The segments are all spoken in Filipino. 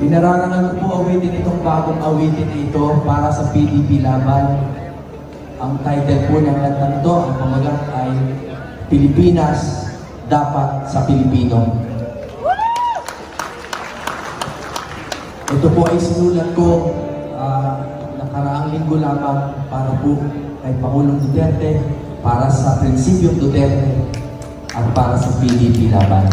Pinarangan ko po awitin itong bagong awitin na ito para sa PDP Laban. Ang title po ng kantang ito, ang pamagat ay Pilipinas Dapat sa Pilipino. Ito po ay sinulat ko nakaraang linggo lamang para po kay Pangulong Duterte, para sa Prinsipyong Duterte, at para sa PDP Laban.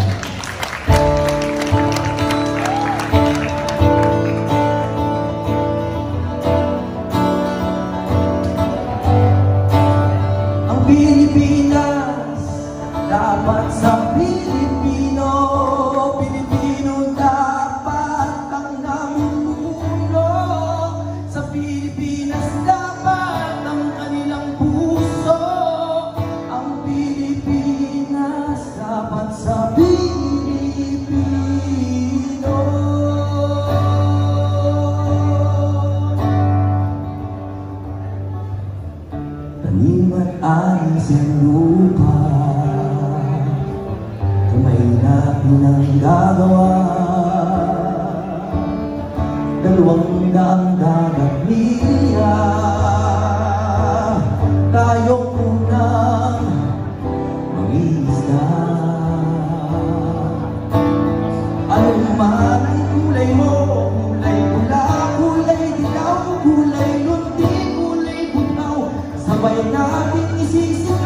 Pilipinas, dapat sa Pilipino, Pilipino dapat ang namumuno. Sa Pilipinas dapat ang kanilang puso. Ang Pilipinas dapat sa Pilipino. Tanim at aring sa lupa, kamay na pinanggagawa. Dalawang daang dagat niya, tayong unang mangingisda. Anong man ang kulay mo, kulay pula, kulay dilaw, kulay lundi, kulay butaw, sabay natin isisigaw.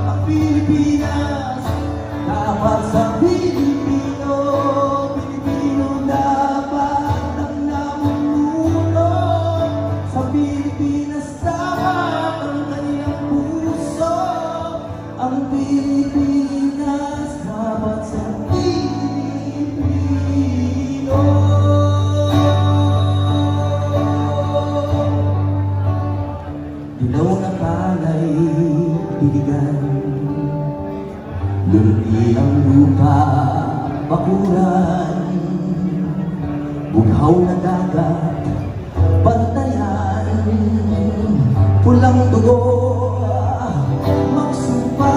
Ang Pilipinas dapat sa Pilipino, Pilipino dapat ang namumuno. Sa Pilipinas dapat ang kanilang puso. Ang Pilipinas dapat sa Pilipino. Dilaw na palay, biligan, lundi ang lupa, bakuran, bughaw na dagat, bantayan, pulang dugo, magsumpa.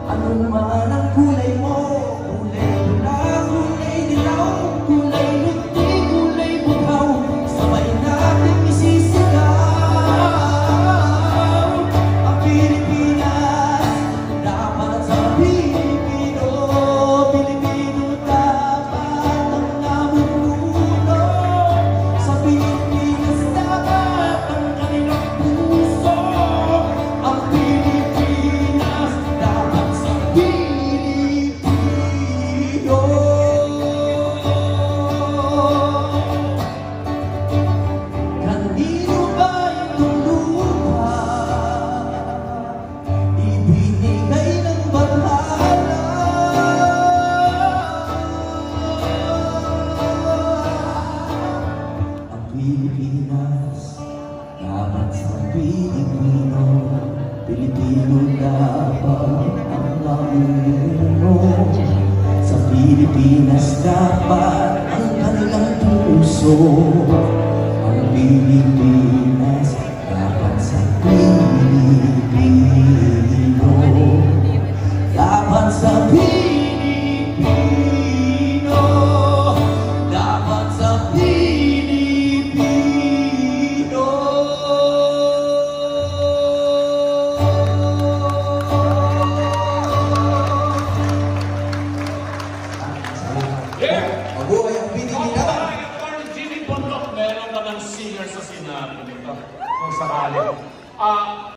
Anong man ang kulay mo, kulay pula, kulay dilaw, kulay lundi, kulay bughaw, sabay natin isisigaw. Ang Pilipinas dapat sa Pilipino, Pilipino dapat ang namumuno. Sa Pilipinas dapat ang kanilang puso. Ang Pilipinas dapat sa Pilipino. Kanino ba itong lupa ibinigay ng bathala? Ang Pilipinas dapat sa Pilipino, Pilipino dapat ang namumuno. Sa Pilipinas dapat ang kanilang puso. Ang Pilipinas dapat sa Pilipino, dapat sa Pilipino, dapat sa Pilipino. Mabuhay ang Pilipinas! Meron ka ng singer sa sinabi nito kung sakali.